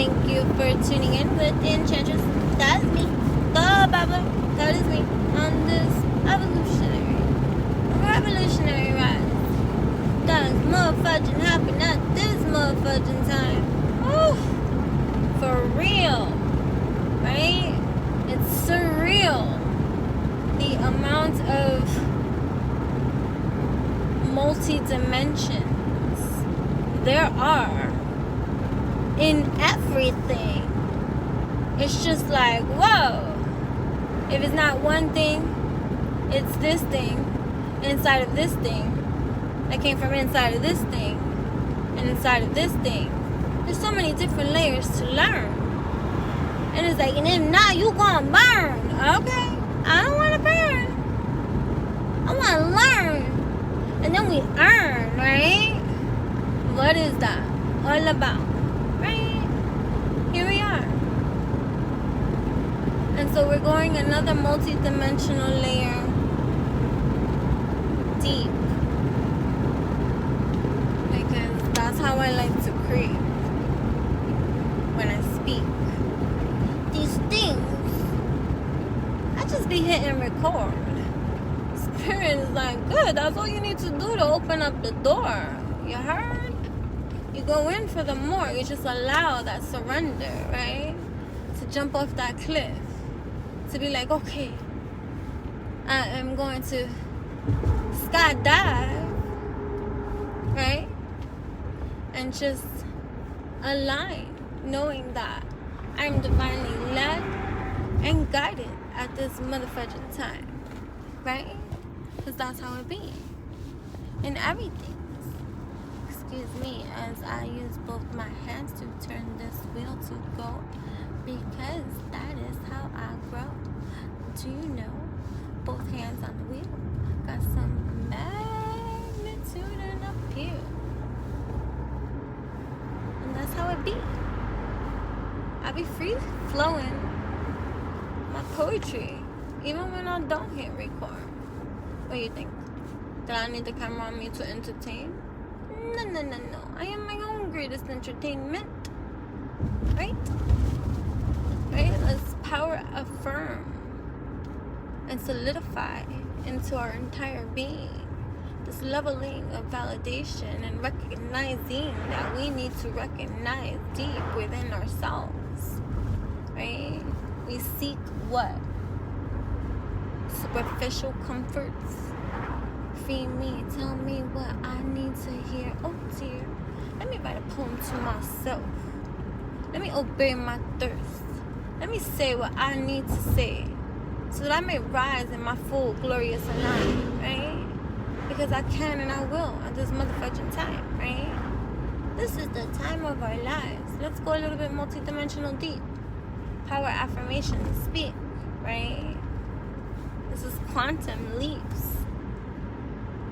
Thank you for tuning in with the Enchantress. That is me, the babbler. That is me on this revolutionary rise. That is motherfucking happen at this motherfucking time. Oh, for real, right? It's surreal. The amount of multi-dimensions there are in everything. It's just like, whoa. If it's not one thing, it's this thing inside of this thing that came from inside of this thing and inside of this thing. There's so many different layers to learn. And it's like, and then now you gonna burn. Okay, I don't want to burn. I want to learn. And then we earn, right? What is that all about? Right? Here we are. And so we're going another multi-dimensional layer deep. Because that's how I like to create when I speak. These things, I just be hitting record. Spirit is like, good, that's all you need to do to open up the door. You heard? You go in for the more. You just allow that surrender, right? To jump off that cliff. To be like, okay, I am going to skydive, right? And just align, knowing that I'm divinely led and guided at this motherfucking time, right? Because that's how it be. In everything. Excuse me, as I use both my hands to turn this wheel to go, because that is how I grow. Do you know? Both hands on the wheel got some magnitude and appeal. And that's how it be. I be free flowing my poetry, even when I don't hit record. What do you think? That I need the camera on me to entertain? No. I am my own greatest entertainment. Right? Right? Let's power affirm and solidify into our entire being this leveling of validation and recognizing that we need to recognize deep within ourselves. Right? We seek what? Superficial comforts. Feed me, tell me what I need to hear. Oh dear, let me write a poem to myself. Let me obey my thirst. Let me say what I need to say, so that I may rise in my full glorious alignment, right? Because I can and I will at this motherfucking time, right? This is the time of our lives. Let's go a little bit multidimensional deep. Power affirmations, speak, right? This is quantum leaps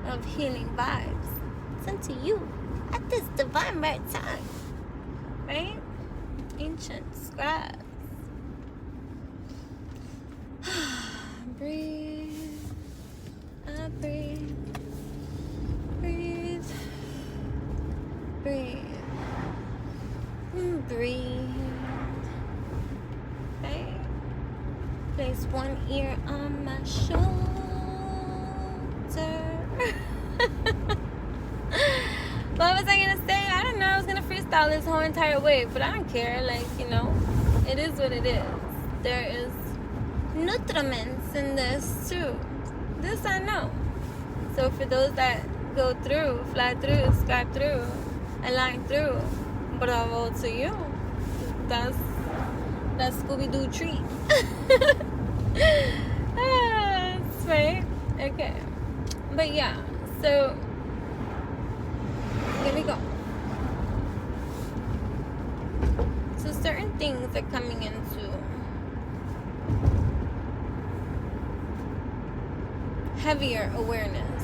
of healing vibes sent to you at this divine right time, right? Ancient scribes. Breathe. I breathe. Breathe. Breathe. Breathe. Right? Place one ear on my shoulder. What was I gonna say? I don't know. I was gonna freestyle this whole entire way, but I don't care. Like, you know, it is what it is. There is nutriments in this too. This I know. So for those that go through, fly through, scribe through, align through, bravo to you. That's Scooby-Doo treat. That's right. Okay. But yeah, so here we go. So certain things are coming into heavier awareness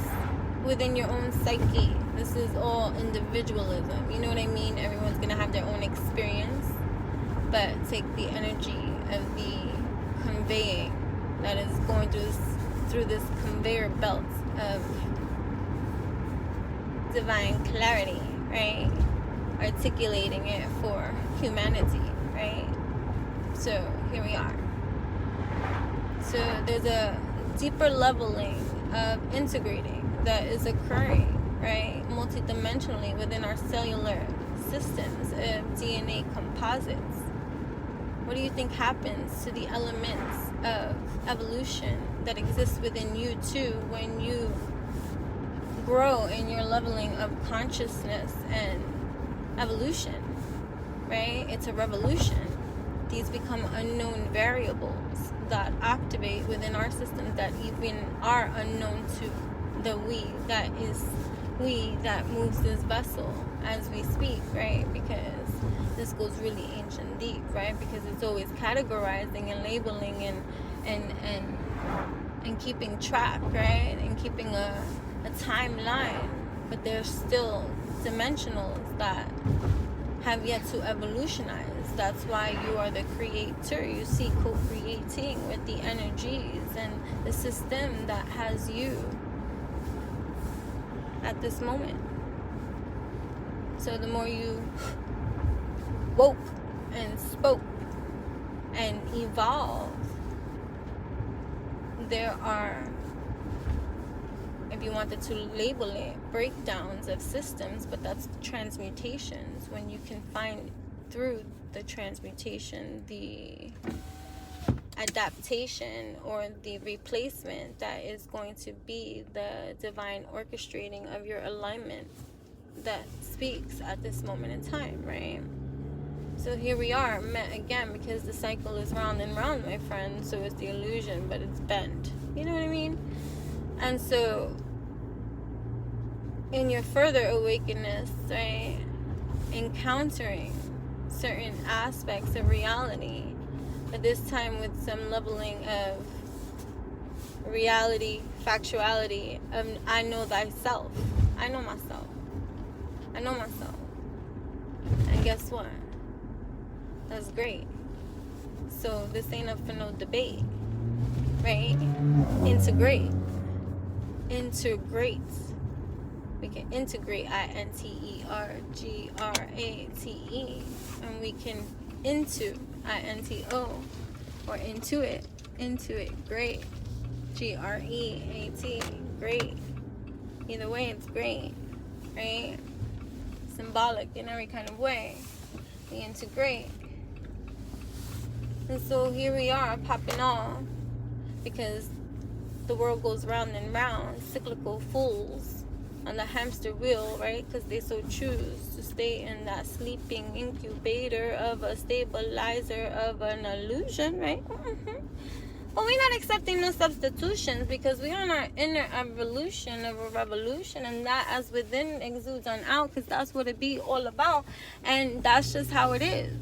within your own psyche. This is all individualism. You know what I mean? Everyone's gonna have their own experience, but take the energy of the conveying that is going through this conveyor belt of divine clarity, right? Articulating it for humanity, right? So here we are. So there's a deeper leveling of integrating that is occurring, right, multidimensionally within our cellular systems of DNA composites. What do you think happens to the elements of evolution that exist within you too when you grow in your leveling of consciousness and evolution, right? It's a revolution. These become unknown variables that activate within our systems that even are unknown to the we that moves this vessel as we speak, right? Because this goes really ancient deep, right? Because it's always categorizing and labeling and keeping track, right? And keeping a timeline. But there's still dimensionals that have yet to evolutionize. That's why you are the creator. You see, co-creating with the energies and the system that has you at this moment. So the more you woke and spoke and evolve, there are, if you wanted to label it, breakdowns of systems, but that's transmutations. When you can find through the transmutation the adaptation or the replacement that is going to be the divine orchestrating of your alignment that speaks at this moment in time, right? So here we are, met again, because the cycle is round and round, my friend. So it's the illusion, but it's bent. You know what I mean? And so in your further awakeness, right, encountering certain aspects of reality, but this time with some leveling of reality, factuality, of I know thyself. I know myself. I know myself. And guess what? That's great. So this ain't up for no debate, right? Integrate. We can integrate, integrate, and we can into, into, or intuit, great, great, great. Either way, it's great, right? Symbolic in every kind of way. We integrate. And so here we are, popping off, because the world goes round and round, cyclical fools on the hamster wheel, right? Because they so choose to stay in that sleeping incubator of a stabilizer of an illusion, right? But we're not accepting no substitutions, because we're on our inner evolution of a revolution, and that as within exudes on out, because that's what it be all about, and that's just how it is.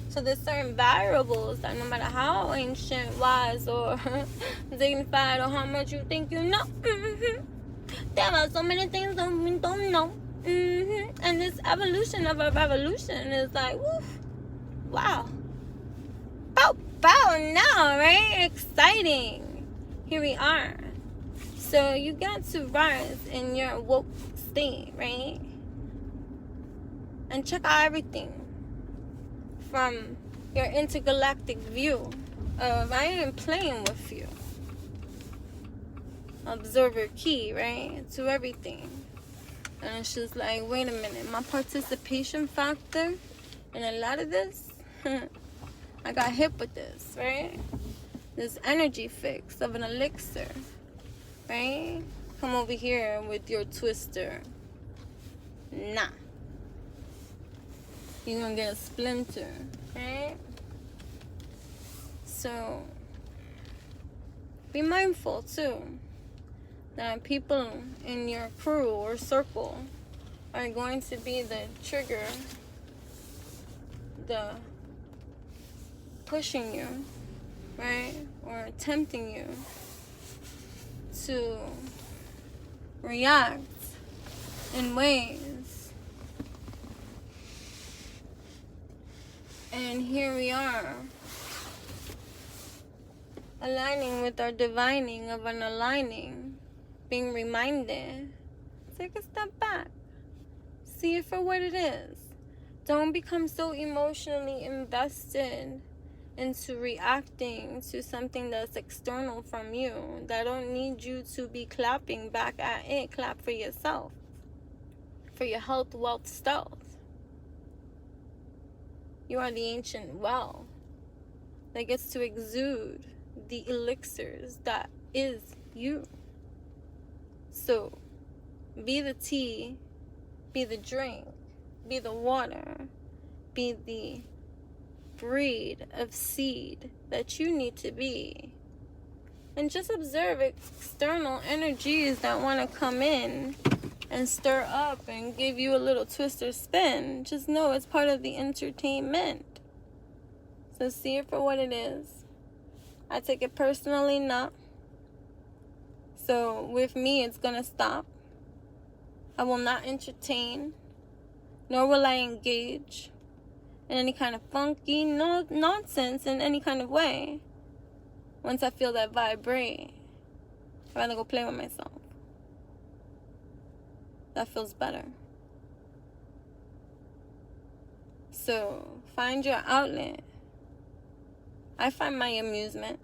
So there's certain variables that no matter how ancient, wise, or dignified, or how much you think you know, there are so many things that we don't know. And this evolution of a revolution is like, woof, wow. Bow now, right? Exciting. Here we are. So you got to rise in your woke state, right? And check out everything from your intergalactic view of I ain't playing with you. Observer key, right? To everything. And it's just like, wait a minute, my participation factor in a lot of this, I got hit with this, right? This energy fix of an elixir, right? Come over here with your twister. Nah. You're gonna get a splinter, right? So, be mindful too that people in your crew or circle are going to be the trigger, the pushing you, right? Or tempting you to react in ways. And here we are, aligning with our divining of an aligning, being reminded, take a step back, see it for what it is. Don't become so emotionally invested into reacting to something that's external from you. That don't need you to be clapping back at it. Clap for yourself. For your health, wealth, stealth. You are the ancient well that gets to exude the elixirs that is you. So, be the tea, be the drink, be the water, be the breed of seed that you need to be. And just observe external energies that want to come in and stir up and give you a little twist or spin. Just know it's part of the entertainment. So see it for what it is. I take it personally, not. So with me, it's going to stop. I will not entertain, nor will I engage in any kind of funky nonsense in any kind of way. Once I feel that vibrate, I'd rather go play with myself. That feels better. So find your outlet. I find my amusement.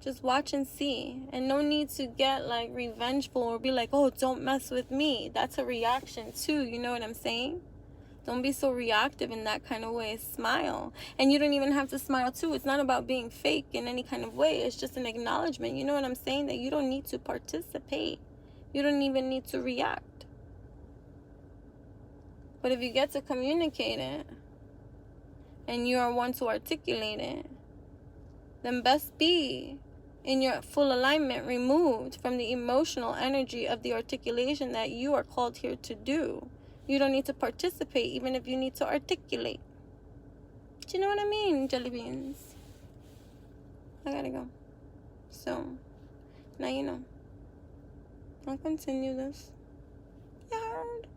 Just watch and see. And no need to get like revengeful or be like, oh, don't mess with me. That's a reaction too. You know what I'm saying? Don't be so reactive in that kind of way. Smile. And you don't even have to smile too. It's not about being fake in any kind of way. It's just an acknowledgement. You know what I'm saying? That you don't need to participate. You don't even need to react. But if you get to communicate it, and you are one to articulate it, then best be in your full alignment, removed from the emotional energy of the articulation that you are called here to do. You don't need to participate, even if you need to articulate. Do you know what I mean, jelly beans? I gotta go. So, now you know. I'll continue this. You heard?